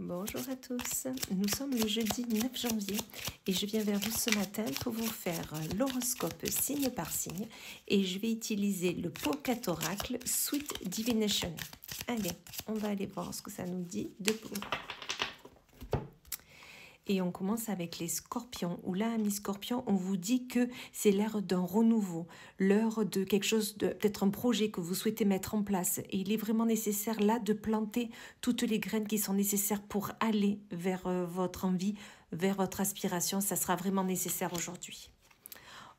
Bonjour à tous, nous sommes le jeudi 9 janvier et je viens vers vous ce matin pour vous faire l'horoscope signe par signe et je vais utiliser le Pocket Oracle Sweet Divination. Allez, on va aller voir ce que ça nous dit de vous. Et on commence avec les scorpions, où là, amis scorpions, on vous dit que c'est l'heure d'un renouveau, l'heure de quelque chose, peut-être un projet que vous souhaitez mettre en place. Et il est vraiment nécessaire là de planter toutes les graines qui sont nécessaires pour aller vers votre envie, vers votre aspiration. Ça sera vraiment nécessaire aujourd'hui.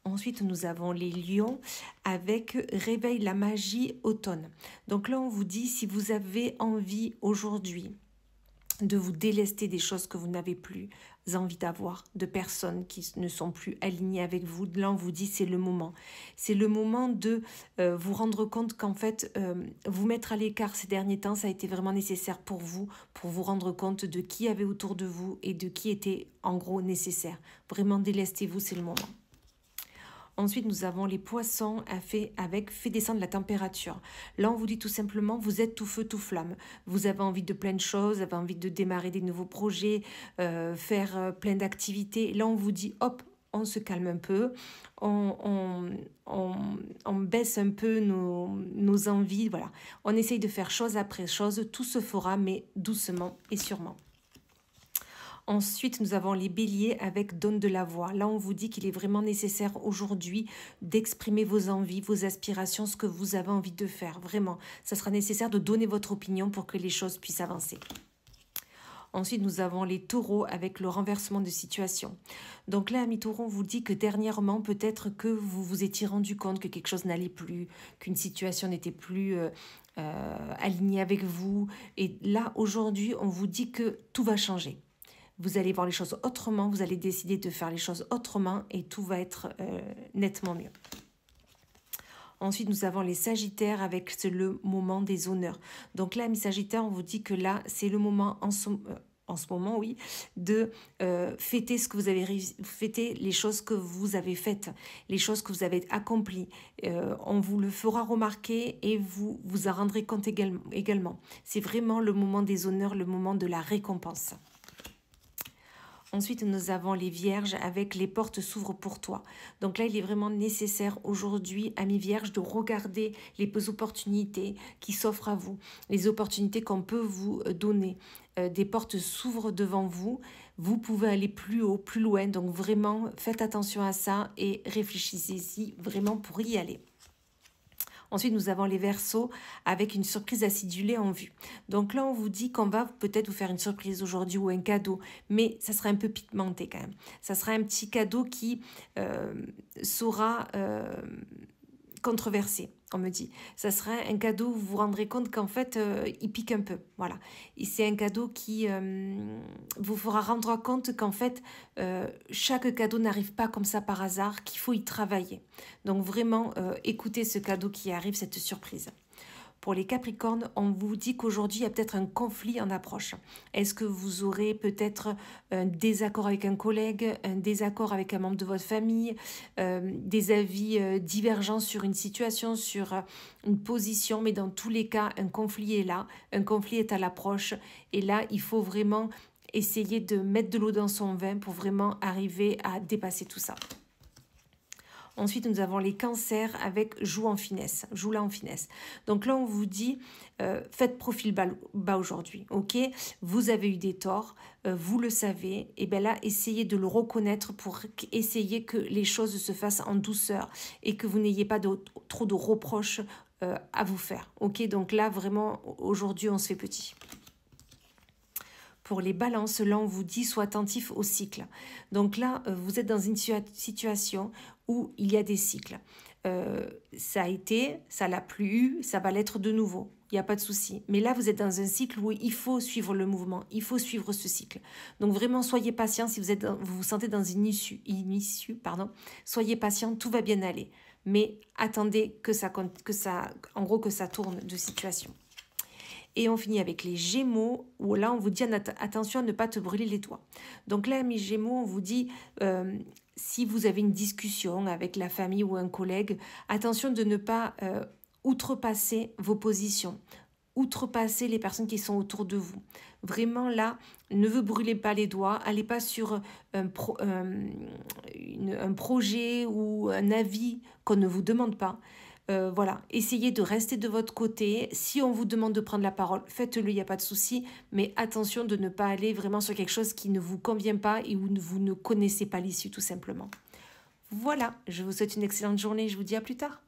Ensuite, nous avons les lions avec réveille la magie automne. Donc là, on vous dit si vous avez envie aujourd'hui de vous délester des choses que vous n'avez plus envie d'avoir, de personnes qui ne sont plus alignées avec vous. Là, on vous dit c'est le moment. C'est le moment de vous rendre compte qu'en fait, vous mettre à l'écart ces derniers temps, ça a été vraiment nécessaire pour vous rendre compte de qui avait autour de vous et de qui était en gros nécessaire. Vraiment, délestez-vous, c'est le moment. Ensuite, nous avons les poissons fait descendre la température. Là, on vous dit tout simplement, vous êtes tout feu, tout flamme. Vous avez envie de plein de choses, vous avez envie de démarrer des nouveaux projets, faire plein d'activités. Là, on vous dit, hop, on se calme un peu, on baisse un peu nos envies. Voilà. On essaye de faire chose après chose, tout se fera, mais doucement et sûrement. Ensuite, nous avons les béliers avec donne de la voix. Là, on vous dit qu'il est vraiment nécessaire aujourd'hui d'exprimer vos envies, vos aspirations, ce que vous avez envie de faire. Vraiment, ça sera nécessaire de donner votre opinion pour que les choses puissent avancer. Ensuite, nous avons les taureaux avec le renversement de situation. Donc là, amis taureaux, on vous dit que dernièrement, peut-être que vous vous étiez rendu compte que quelque chose n'allait plus, qu'une situation n'était plus alignée avec vous. Et là, aujourd'hui, on vous dit que tout va changer. Vous allez voir les choses autrement, vous allez décider de faire les choses autrement et tout va être nettement mieux. Ensuite, nous avons les sagittaires avec le moment des honneurs. Donc là, mes sagittaires, on vous dit que là, c'est le moment en ce moment, oui, de fêter ce que vous avez fêter les choses que vous avez faites, les choses que vous avez accomplies. On vous le fera remarquer et vous en rendrez compte également. C'est vraiment le moment des honneurs, le moment de la récompense. Ensuite, nous avons les vierges avec les portes s'ouvrent pour toi. Donc là, il est vraiment nécessaire aujourd'hui, amis vierges, de regarder les opportunités qui s'offrent à vous, les opportunités qu'on peut vous donner. Des portes s'ouvrent devant vous, vous pouvez aller plus haut, plus loin. Donc vraiment, faites attention à ça et réfléchissez-y vraiment pour y aller. Ensuite, nous avons les Verseaux avec une surprise acidulée en vue. Donc là, on vous dit qu'on va peut-être vous faire une surprise aujourd'hui ou un cadeau, mais ça sera un peu pigmenté quand même. Ça sera un petit cadeau qui sera controversé, on me dit. Ça sera un cadeau où vous vous rendrez compte qu'en fait, il pique un peu. Voilà. Et c'est un cadeau qui vous fera rendre compte qu'en fait, chaque cadeau n'arrive pas comme ça par hasard, qu'il faut y travailler. Donc vraiment, écoutez ce cadeau qui arrive, cette surprise. Pour les Capricornes, on vous dit qu'aujourd'hui, il y a peut-être un conflit en approche. Est-ce que vous aurez peut-être un désaccord avec un collègue, un désaccord avec un membre de votre famille, des avis divergents sur une situation, sur une position, mais dans tous les cas, un conflit est là, un conflit est à l'approche. Et là, il faut vraiment essayer de mettre de l'eau dans son vin pour vraiment arriver à dépasser tout ça. Ensuite, nous avons les cancers avec joue là en finesse. Donc là, on vous dit, faites profil bas aujourd'hui, ok? Vous avez eu des torts, vous le savez, et bien là, essayez de le reconnaître pour essayer que les choses se fassent en douceur et que vous n'ayez pas trop de reproches à vous faire, ok? Donc là, vraiment, aujourd'hui, on se fait petit. Pour les balances, là, on vous dit, sois attentif au cycle. Donc là, vous êtes dans une situation où il y a des cycles. Ça a été, ça l'a plus eu, ça va l'être de nouveau. Il n'y a pas de souci. Mais là, vous êtes dans un cycle où il faut suivre le mouvement, il faut suivre ce cycle. Donc vraiment, soyez patient si vous vous sentez dans une issue, soyez patient, tout va bien aller. Mais attendez que ça tourne de situation. Et on finit avec les Gémeaux, où là, on vous dit attention à ne pas te brûler les doigts. Donc là, mes Gémeaux, on vous dit, si vous avez une discussion avec la famille ou un collègue, attention de ne pas outrepasser vos positions. outrepasser les personnes qui sont autour de vous. Vraiment là, ne vous brûlez pas les doigts, allez pas sur un projet ou un avis qu'on ne vous demande pas. Voilà, essayez de rester de votre côté. Si on vous demande de prendre la parole, faites-le, il n'y a pas de souci. Mais attention de ne pas aller vraiment sur quelque chose qui ne vous convient pas et où vous ne connaissez pas l'issue tout simplement. Voilà, je vous souhaite une excellente journée. Je vous dis à plus tard.